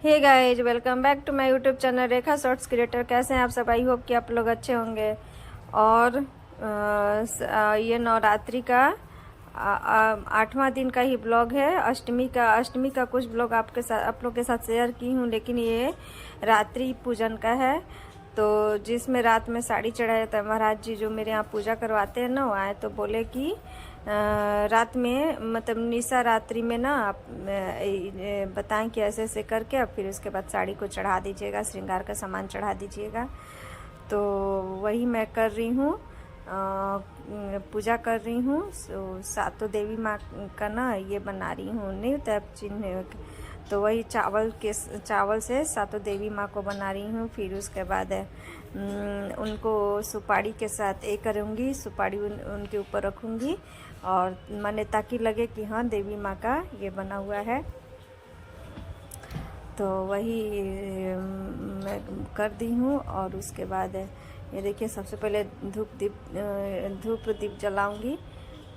Hey guys, welcome back to my YouTube channel Rekha shorts creator. कैसे हैं आप सब? आई होप कि आप लोग अच्छे होंगे। और ये नवरात्रि का 8वां दिन का ही ब्लॉग है। अष्टमी का कुछ ब्लॉग आप लोग के साथ शेयर की हूँ, लेकिन ये रात्रि पूजन का है। तो जिसमें रात में साड़ी चढ़ाया जाता है, महाराज जी जो मेरे यहाँ पूजा करवाते हैं ना, वो आए तो बोले कि रात में मतलब निशा रात्रि में ना आप बताएं कि ऐसे ऐसे करके अब फिर उसके बाद साड़ी को चढ़ा दीजिएगा, श्रृंगार का सामान चढ़ा दीजिएगा। तो वही मैं कर रही हूँ, पूजा कर रही हूँ। सातों देवी माँ का ना ये बना रही हूँ, नहीं होता है चिन्ह, तो वही चावल से सातों देवी माँ को बना रही हूँ। फिर उसके बाद उनको सुपारी के साथ करूँगी, सुपारी उनके ऊपर रखूँगी और माने ताकि लगे कि हाँ देवी माँ का ये बना हुआ है। तो वही मैं कर दी हूँ। और उसके बाद ये देखिए, सबसे पहले धूप दीप जलाऊंगी,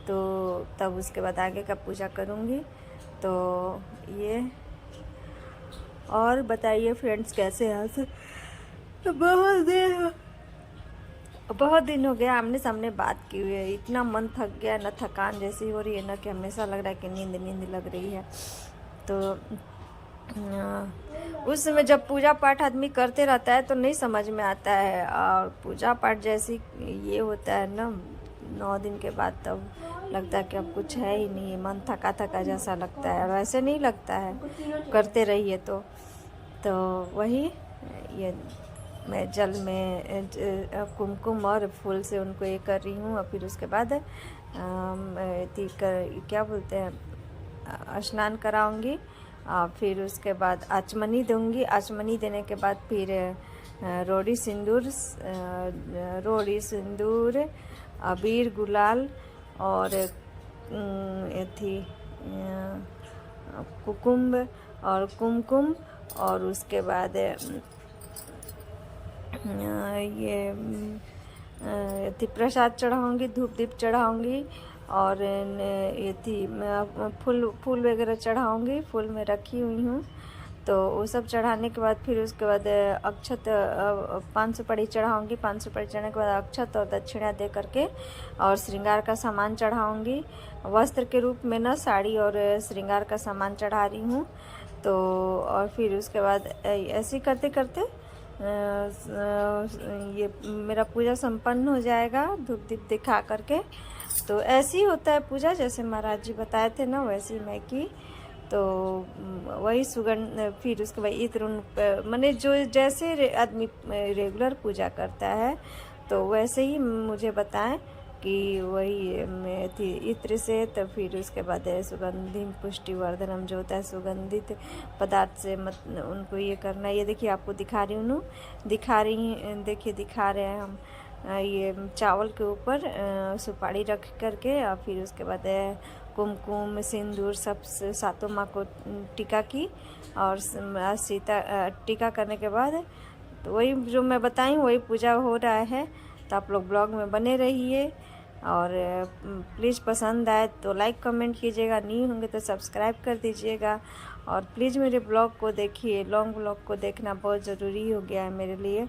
तो तब उसके बाद आगे का पूजा करूँगी। तो ये, और बताइए फ्रेंड्स कैसे हैं? बहुत दिन हो गया आमने सामने बात की हुई है। इतना मन थक गया ना, थकान जैसी हो रही है ना कि हमेशा लग रहा है कि नींद लग रही है। तो उस समय जब पूजा पाठ आदमी करते रहता है तो नहीं समझ में आता है, और पूजा पाठ जैसी ये होता है ना 9 दिन के बाद, तब लगता है कि अब कुछ है ही नहीं, मन थका थका जैसा लगता है। वैसे नहीं लगता है करते रहिए तो वही ये मैं जल में कुमकुम और फूल से उनको ये कर रही हूँ। और फिर उसके बाद क्या बोलते हैं, स्नान कराऊंगी। फिर उसके बाद आचमनी दूंगी। आचमनी देने के बाद फिर रोड़ी सिंदूर, अबीर गुलाल और कुमकुम, और उसके बाद ये प्रसाद चढ़ाऊँगी, धूप दीप चढ़ाऊँगी, और ये फूल वगैरह चढ़ाऊँगी। फूल में रखी हुई हूँ। तो वो सब चढ़ाने के बाद फिर उसके बाद अक्षत 5 सुपारी चढ़ाऊँगी। 5 सुपारी चढ़ाने के बाद अक्षत और दक्षिणा दे करके और श्रृंगार का सामान चढ़ाऊँगी। वस्त्र के रूप में ना साड़ी और श्रृंगार का सामान चढ़ा रही हूँ। तो और फिर उसके बाद ऐसे करते करते ये मेरा पूजा संपन्न हो जाएगा, धूप दीप दिखा करके। तो ऐसे ही होता है पूजा, जैसे महाराज जी बताए थे ना, वैसे ही मैं की। तो वही सुगंध, फिर उसके बाद इत्र, मैंने जो जैसे आदमी रेगुलर पूजा करता है तो वैसे ही मुझे बताएं कि वही थी इत्र से। तो फिर उसके बाद सुगंधिम पुष्टिवर्धनम जो होता है, सुगंधित पदार्थ से उनको ये करना। ये देखिए आपको दिखा रही हूँ, देखिए दिखा रहे हैं हम। ये चावल के ऊपर सुपारी रख करके, और फिर उसके बाद कुमकुम सिंदूर सब सातों माँ को टीका की। और सीता टीका करने के बाद तो वही जो मैं बताई वही पूजा हो रहा है। तो आप लोग ब्लॉग में बने रहिए, और प्लीज़ पसंद आए तो लाइक कमेंट कीजिएगा, न्यू होंगे तो सब्सक्राइब कर दीजिएगा। और प्लीज़ मेरे ब्लॉग को देखिए, लॉन्ग ब्लॉग को देखना बहुत ज़रूरी हो गया है मेरे लिए।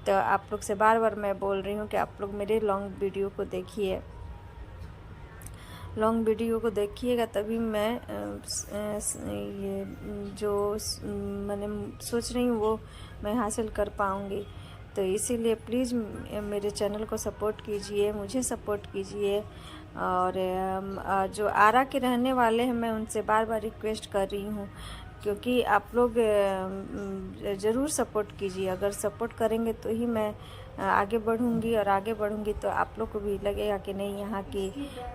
तो आप लोग से बार बार मैं बोल रही हूँ कि आप लोग मेरे लॉन्ग वीडियो को देखिए, लॉन्ग वीडियो को देखिएगा, तभी मैं ये जो मैंने सोच रही हूँ वो मैं हासिल कर पाऊँगी। तो इसीलिए प्लीज़ मेरे चैनल को सपोर्ट कीजिए, मुझे सपोर्ट कीजिए। और जो आरा के रहने वाले हैं, मैं उनसे बार बार रिक्वेस्ट कर रही हूँ, क्योंकि आप लोग ज़रूर सपोर्ट कीजिए। अगर सपोर्ट करेंगे तो ही मैं आगे बढ़ूंगी, और आगे बढ़ूंगी तो आप लोग को भी लगेगा कि नहीं, यहाँ की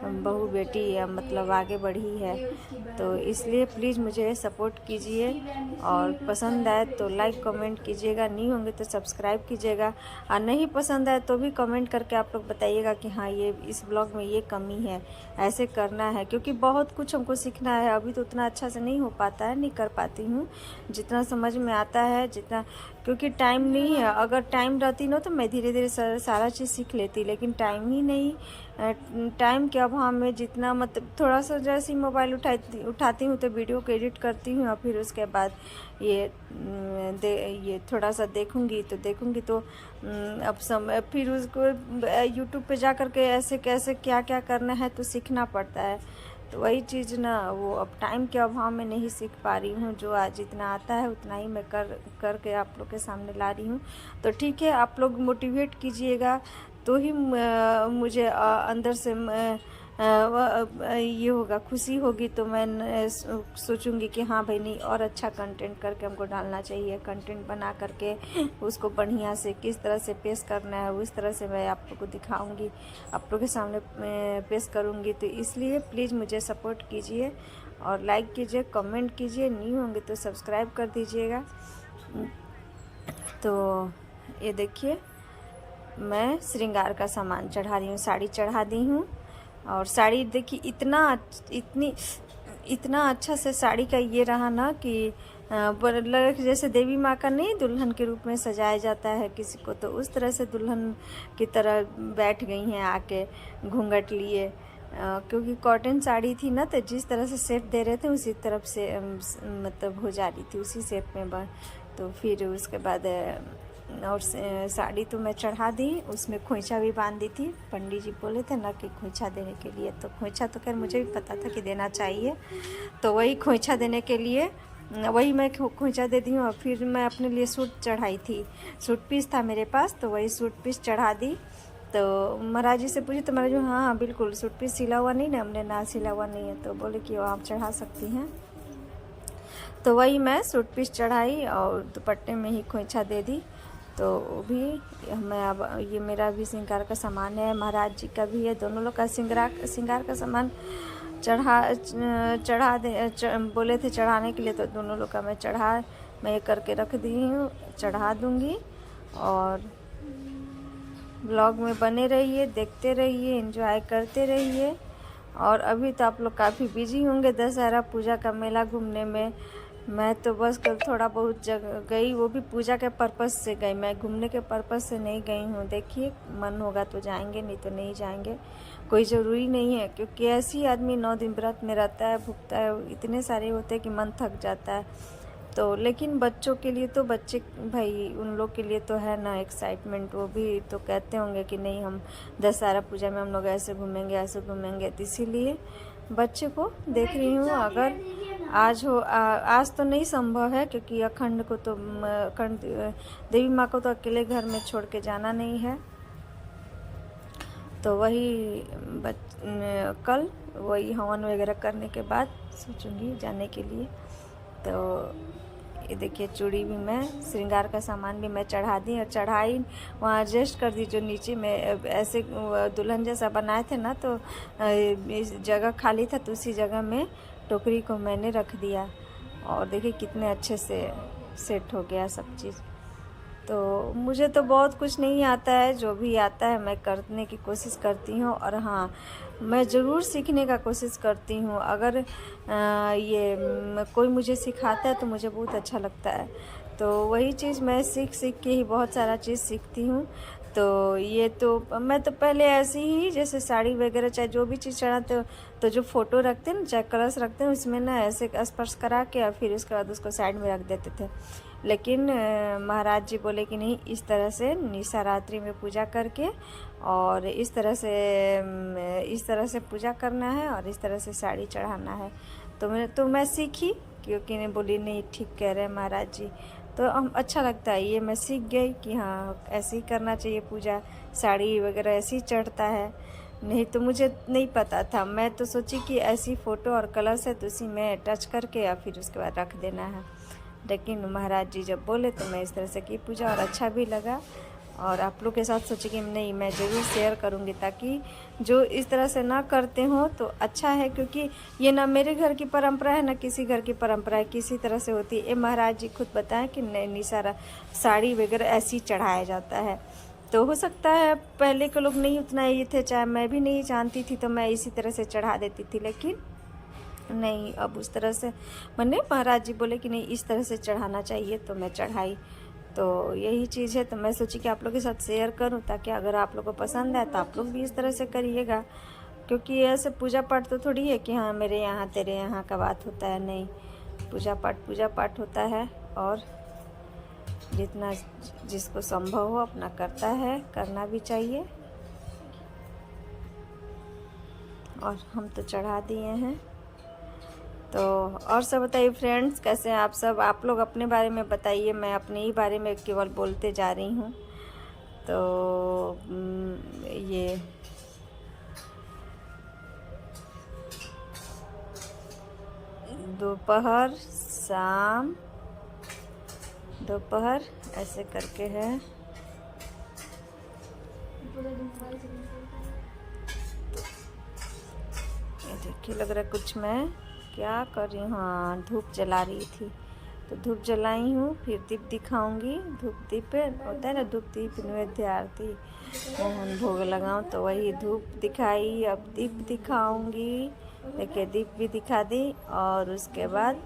बहू बेटी मतलब आगे बढ़ी है। तो इसलिए प्लीज़ मुझे सपोर्ट कीजिए, और पसंद आए तो लाइक कमेंट कीजिएगा, नहीं होंगे तो सब्सक्राइब कीजिएगा। और नहीं पसंद आए तो भी कमेंट करके आप लोग बताइएगा कि हाँ ये इस ब्लॉग में ये कमी है, ऐसे करना है। क्योंकि बहुत कुछ हमको सीखना है, अभी तो उतना अच्छा से नहीं हो पाता है, नहीं कर पाती हूँ जितना समझ में आता है, जितना, क्योंकि टाइम नहीं है। अगर टाइम रहती ना तो मैं मैं धीरे धीरे सारा चीज़ सीख लेती, लेकिन टाइम ही नहीं। टाइम के अभाव में जितना मतलब थोड़ा सा जैसे ही मोबाइल उठाती हूँ तो वीडियो को एडिट करती हूँ, और फिर उसके बाद ये थोड़ा सा देखूँगी तो अब समय फिर उसको यूट्यूब पे जा कर के ऐसे कैसे क्या क्या करना है तो सीखना पड़ता है। तो वही चीज़ ना, वो अब टाइम के अभाव में नहीं सीख पा रही हूँ। जो आज जितना आता है उतना ही मैं करके आप लोग के सामने ला रही हूँ। तो ठीक है, आप लोग मोटिवेट कीजिएगा तो ही मुझे अंदर से ये होगा, खुशी होगी। तो मैं सोचूंगी कि हाँ भाई नहीं, और अच्छा कंटेंट करके हमको डालना चाहिए। कंटेंट बना करके उसको बढ़िया से किस तरह से पेश करना है उस तरह से मैं आप लोग को दिखाऊंगी, आप लोग के सामने पेश करूंगी। तो इसलिए प्लीज़ मुझे सपोर्ट कीजिए और लाइक कीजिए, कमेंट कीजिए, न्यू होंगे तो सब्सक्राइब कर दीजिएगा। तो ये देखिए, मैं श्रृंगार का सामान चढ़ा रही हूँ, साड़ी चढ़ा दी हूँ। और साड़ी देखिए इतना अच्छा से साड़ी का ये रहा ना कि जैसे देवी माँ का नहीं दुल्हन के रूप में सजाया जाता है किसी को, तो उस तरह से दुल्हन की तरह बैठ गई हैं आके घूंघट लिए। क्योंकि कॉटन साड़ी थी ना, तो जिस तरह से शेप दे रहे थे उसी तरफ से मतलब हो जा रही थी, उसी शेप में तो फिर उसके बाद और साड़ी तो मैं चढ़ा दी, उसमें खोइछा भी बांध दी थी। पंडित जी बोले थे ना कि खोइछा देने के लिए, तो खोइछा तो खैर मुझे भी पता था कि देना चाहिए, तो वही खोइछा देने के लिए वही मैं खोइछा दे दी हूँ। और फिर मैं अपने लिए सूट चढ़ाई थी, सूट पीस था मेरे पास, तो वही सूट पीस चढ़ा दी। तो महाराज जी से पूछी तो महाराज जी हाँ बिल्कुल, सूट पीस सिला हुआ नहीं ना, हमने ना सिला हुआ नहीं है, तो बोले कि आप चढ़ा सकती हैं। तो वही मैं सूट पीस चढ़ाई और दुपट्टे में ही खोइछा दे दी। तो भी मैं अब ये मेरा भी श्रृंगार का सामान है, महाराज जी का भी है, दोनों लोग का श्रृंगार का सामान बोले थे चढ़ाने के लिए, तो दोनों लोग का मैं ये करके रख दी हूँ, चढ़ा दूँगी। और ब्लॉग में बने रहिए, देखते रहिए, एंजॉय करते रहिए। और अभी तो आप लोग काफ़ी बिजी होंगे दशहरा पूजा का मेला घूमने में। मैं तो बस कल थोड़ा बहुत जगह गई, वो भी पूजा के पर्पस से गई, मैं घूमने के पर्पस से नहीं गई हूँ। देखिए मन होगा तो जाएंगे, नहीं तो नहीं जाएंगे, कोई ज़रूरी नहीं है। क्योंकि ऐसे ही आदमी 9 दिन व्रत में रहता है, भुगता है, इतने सारे होते हैं कि मन थक जाता है। तो लेकिन बच्चों के लिए तो बच्चे भाई उन लोग के लिए तो है ना एक्साइटमेंट, वो भी तो कहते होंगे कि नहीं हम दशहरा पूजा में हम लोग ऐसे घूमेंगे, तो इसीलिए बच्चे को देख रही हूँ। अगर आज तो नहीं संभव है, क्योंकि अखंड को तो अखंड देवी माँ को तो अकेले घर में छोड़ के जाना नहीं है। तो वही कल वही हवन वगैरह करने के बाद सोचूंगी जाने के लिए। तो ये देखिए, चूड़ी भी मैं श्रृंगार का सामान भी मैं चढ़ा दी, और चढ़ाई वहाँ एडजस्ट कर दी। जो नीचे में ऐसे दुल्हन जैसा बनाए थे ना, तो इस जगह खाली था, तो उसी जगह में टोकरी को मैंने रख दिया। और देखिए कितने अच्छे से सेट हो गया सब चीज़। तो मुझे तो बहुत कुछ नहीं आता है, जो भी आता है मैं करने की कोशिश करती हूँ। और हाँ, मैं ज़रूर सीखने का कोशिश करती हूँ। अगर कोई मुझे सिखाता है तो मुझे बहुत अच्छा लगता है। तो वही चीज़ मैं सीख के ही बहुत सारा चीज़ सीखती हूँ। तो ये तो मैं तो पहले ऐसे ही जैसे साड़ी वगैरह चाहे जो भी चीज़ चढ़ाते हो, तो जो फ़ोटो रखते हैं ना, चाहे कलश रखते हैं, उसमें ना ऐसे स्पर्श करा के और फिर उसके बाद उसको साइड में रख देते थे। लेकिन महाराज जी बोले कि नहीं, इस तरह से निशा रात्रि में पूजा करके और इस तरह से पूजा करना है और इस तरह से साड़ी चढ़ाना है। तो मैं सीखी, क्योंकि ने बोली नहीं ठीक कह रहे हैं महाराज जी। तो अच्छा लगता है, ये मैं सीख गई कि हाँ ऐसे ही करना चाहिए पूजा, साड़ी वगैरह ऐसे ही चढ़ता है। नहीं तो मुझे नहीं पता था, मैं तो सोची कि ऐसी फ़ोटो और कलश है तो उसी में टच करके या फिर उसके बाद रख देना है। लेकिन महाराज जी जब बोले तो मैं इस तरह से की पूजा, और अच्छा भी लगा। और आप लोग के साथ सोची कि नहीं, मैं ज़रूर शेयर करूंगी, ताकि जो इस तरह से ना करते हो तो अच्छा है। क्योंकि ये ना मेरे घर की परंपरा है, ना किसी घर की परंपरा है, किसी तरह से होती है। ये महाराज जी खुद बताएं कि नहीं, सारा साड़ी वगैरह ऐसी चढ़ाया जाता है। तो हो सकता है पहले के लोग नहीं उतना ये थे, चाहे मैं भी नहीं जानती थी तो मैं इसी तरह से चढ़ा देती थी। लेकिन नहीं, अब उस तरह से मैंने महाराज जी बोले कि नहीं इस तरह से चढ़ाना चाहिए, तो मैं चढ़ाई। तो यही चीज़ है। तो मैं सोची कि आप लोग के साथ शेयर करूं, ताकि अगर आप लोग को पसंद आए तो आप लोग भी इस तरह से करिएगा। क्योंकि ऐसे पूजा पाठ तो थोड़ी है कि हाँ मेरे यहाँ तेरे यहाँ का बात होता है, नहीं, पूजा पाठ होता है। और जितना जिसको संभव हो अपना करता है, करना भी चाहिए। और हम तो चढ़ा दिए हैं। तो और सब बताइए फ्रेंड्स, कैसे हैं आप सब? आप लोग अपने बारे में बताइए, मैं अपने ही बारे में केवल बोलते जा रही हूँ। तो ये दोपहर शाम दोपहर ऐसे करके है। ये देखिए, लग रहा है कुछ मैं क्या कर रही हूँ, हाँ धूप जला रही थी। तो धूप जलाई हूँ, फिर दीप दिखाऊंगी। धूप दीप होता है ना, धूप दीप नैवेद्य आरती मोहन भोग लगाऊं, तो वही धूप दिखाई। अब दीप दिखाऊंगी, देखिए दीप भी दिखा दी। और उसके बाद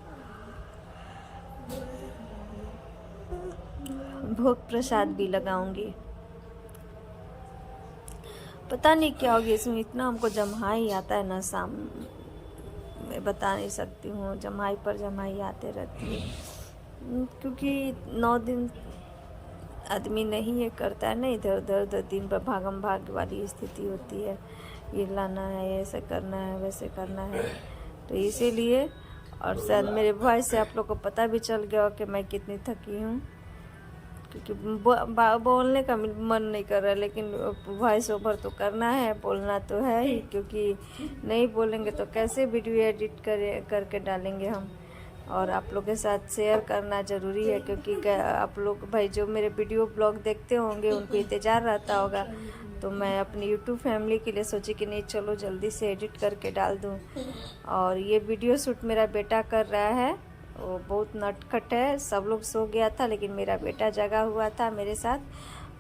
भोग प्रसाद भी लगाऊंगी। पता नहीं क्या हो गया इसमें, इतना हमको जम्हाई आता है ना, शाम मैं बता नहीं सकती हूँ, जम्हाई पर जम्हाई आते रहती है। क्योंकि 9 दिन आदमी नहीं ये करता है ना, इधर उधर दिन पर भागम भाग वाली स्थिति होती है। ये लाना है, ऐसे करना है, वैसे करना है, तो इसीलिए। और शायद मेरे वॉइस से आप लोग को पता भी चल गया कि मैं कितनी थकी हूँ, क्योंकि बोलने का मन नहीं कर रहा, लेकिन वॉइस ओवर तो करना है, बोलना तो है ही। क्योंकि नहीं बोलेंगे तो कैसे वीडियो एडिट करके डालेंगे हम। और आप लोग के साथ शेयर करना ज़रूरी है, क्योंकि आप लोग भाई जो मेरे वीडियो ब्लॉग देखते होंगे उनको इंतज़ार रहता होगा। तो मैं अपनी यूट्यूब फैमिली के लिए सोची कि नहीं चलो जल्दी से एडिट करके डाल दूँ। और ये वीडियो शूट मेरा बेटा कर रहा है, वो बहुत नटखट है। सब लोग सो गया था, लेकिन मेरा बेटा जगा हुआ था मेरे साथ।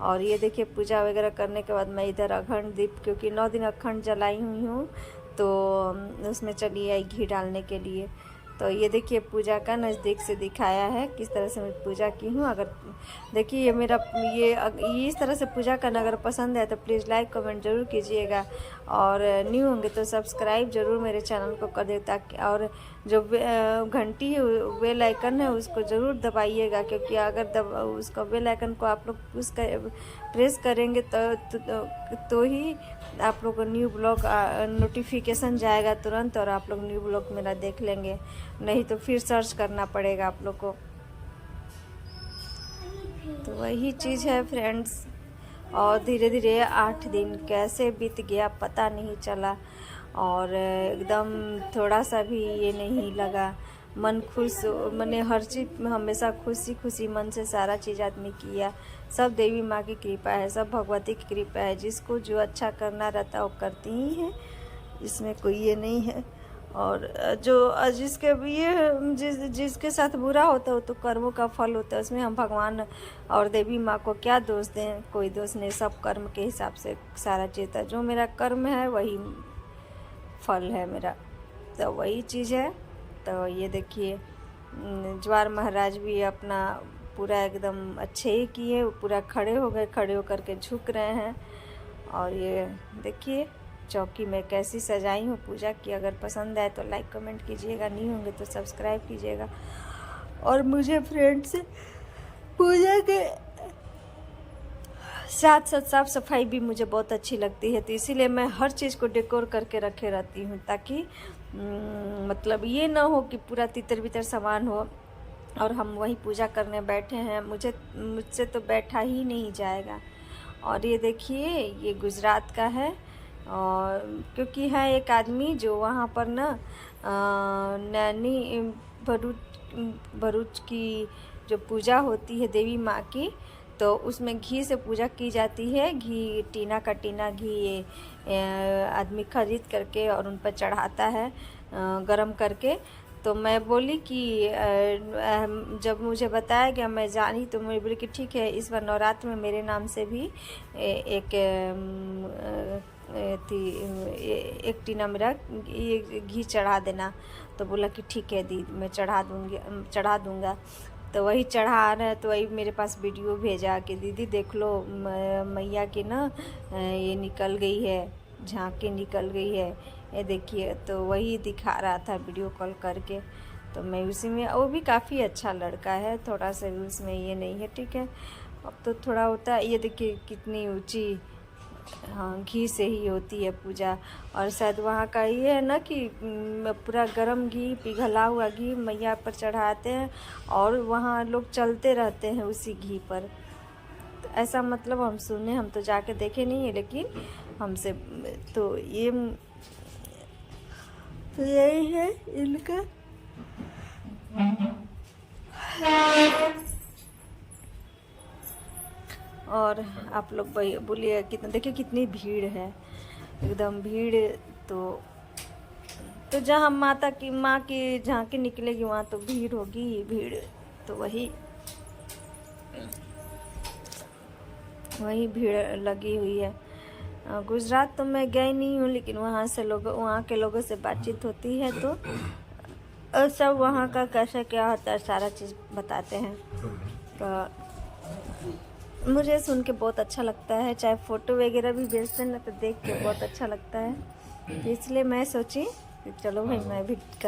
और ये देखिए, पूजा वगैरह करने के बाद मैं इधर अखंड दीप, क्योंकि 9 दिन अखंड जलाई हुई हूँ, तो उसमें चली आई घी डालने के लिए। तो ये देखिए, पूजा का नज़दीक से दिखाया है किस तरह से मैं पूजा की हूँ। अगर देखिए ये मेरा ये इस तरह से पूजा करना अगर पसंद है तो प्लीज़ लाइक कमेंट ज़रूर कीजिएगा। और न्यू होंगे तो सब्सक्राइब ज़रूर मेरे चैनल को कर दे, ताकि और जो घंटी है, बेल आइकन है, उसको ज़रूर दबाइएगा। क्योंकि अगर उसका बेल आइकन को आप लोग प्रेस करेंगे तो ही आप लोग को न्यू ब्लॉग नोटिफिकेशन जाएगा तुरंत, और आप लोग न्यू ब्लॉग मेरा देख लेंगे। नहीं तो फिर सर्च करना पड़ेगा आप लोग को। तो वही चीज़ है फ्रेंड्स। और धीरे धीरे 8 दिन कैसे बीत गया पता नहीं चला, और एकदम थोड़ा सा भी ये नहीं लगा। मन खुश, मैंने हर चीज़ में हमेशा खुशी खुशी मन से सारा चीज़ आदमी किया। सब देवी माँ की कृपा है, सब भगवती की कृपा है। जिसको जो अच्छा करना रहता है वो करती ही है, इसमें कोई ये नहीं है। और जो जिसके जिसके साथ बुरा होता है वो तो कर्मों का फल होता है, उसमें हम भगवान और देवी माँ को क्या दोष दें? कोई दोष नहीं, सब कर्म के हिसाब से सारा चीज़ है। जो मेरा कर्म है वही फल है मेरा, तो वही चीज़ है। तो ये देखिए, ज्वार महाराज भी अपना पूरा एकदम अच्छे ही किए, पूरा खड़े हो गए, खड़े होकर के झुक रहे हैं। और ये देखिए चौकी में कैसी सजाई हूँ पूजा की। अगर पसंद आए तो लाइक कमेंट कीजिएगा, नहीं होंगे तो सब्सक्राइब कीजिएगा। और मुझे फ्रेंड्स पूजा के साथ साथ साफ सफाई भी मुझे बहुत अच्छी लगती है, तो इसीलिए मैं हर चीज़ को डेकोर करके रखे रहती हूँ, ताकि मतलब ये ना हो कि पूरा तितर बितर सामान हो और हम वही पूजा करने बैठे हैं। मुझसे तो बैठा ही नहीं जाएगा। और ये देखिए, ये गुजरात का है। और क्योंकि है एक आदमी जो वहाँ पर ना नैनी भरूच की जो पूजा होती है देवी माँ की, तो उसमें घी से पूजा की जाती है। घी, टीना का टीना घी आदमी खरीद करके और उन पर चढ़ाता है गरम करके। तो मैं बोली कि जब मुझे बताया गया मैं जानी, तो मैं बोली कि ठीक है, इस बार नवरात्र में मेरे नाम से भी एक टीना मेरा घी चढ़ा देना। तो बोला कि ठीक है दी, मैं चढ़ा दूँगा। तो वही चढ़ा रहे, तो वही मेरे पास वीडियो भेजा कि दीदी देख लो मैया की ना ये निकल गई है, झांकी निकल गई है, ये देखिए। तो वही दिखा रहा था वीडियो कॉल करके। तो मैं उसी में, वो भी काफ़ी अच्छा लड़का है, थोड़ा सा भी उसमें ये नहीं है, ठीक है। अब तो थोड़ा होता है, ये देखिए कितनी ऊंची, हाँ घी से ही होती है पूजा। और शायद वहाँ का ये है ना कि पूरा गरम घी, पिघला हुआ घी मैया पर चढ़ाते हैं और वहाँ लोग चलते रहते हैं उसी घी पर। तो ऐसा मतलब हम सुने, हम तो जाके देखे नहीं है, लेकिन हमसे तो यही है इनका। और आप लोग बोलिए कितना, देखिए कितनी भीड़ है, एकदम भीड़। तो जहाँ माँ की झांकी निकलेगी वहाँ तो भीड़ होगी ही भीड़। तो वही भीड़ लगी हुई है। गुजरात तो मैं गई नहीं हूँ, लेकिन वहाँ के लोगों से बातचीत होती है, तो सब वहाँ का कैसे क्या होता है सारा चीज़ बताते हैं। तो मुझे सुन के बहुत अच्छा लगता है, चाहे फ़ोटो वगैरह भी भेजते हैं ना तो देख के बहुत अच्छा लगता है। तो इसलिए मैं सोची कि चलो भाई मैं भी कर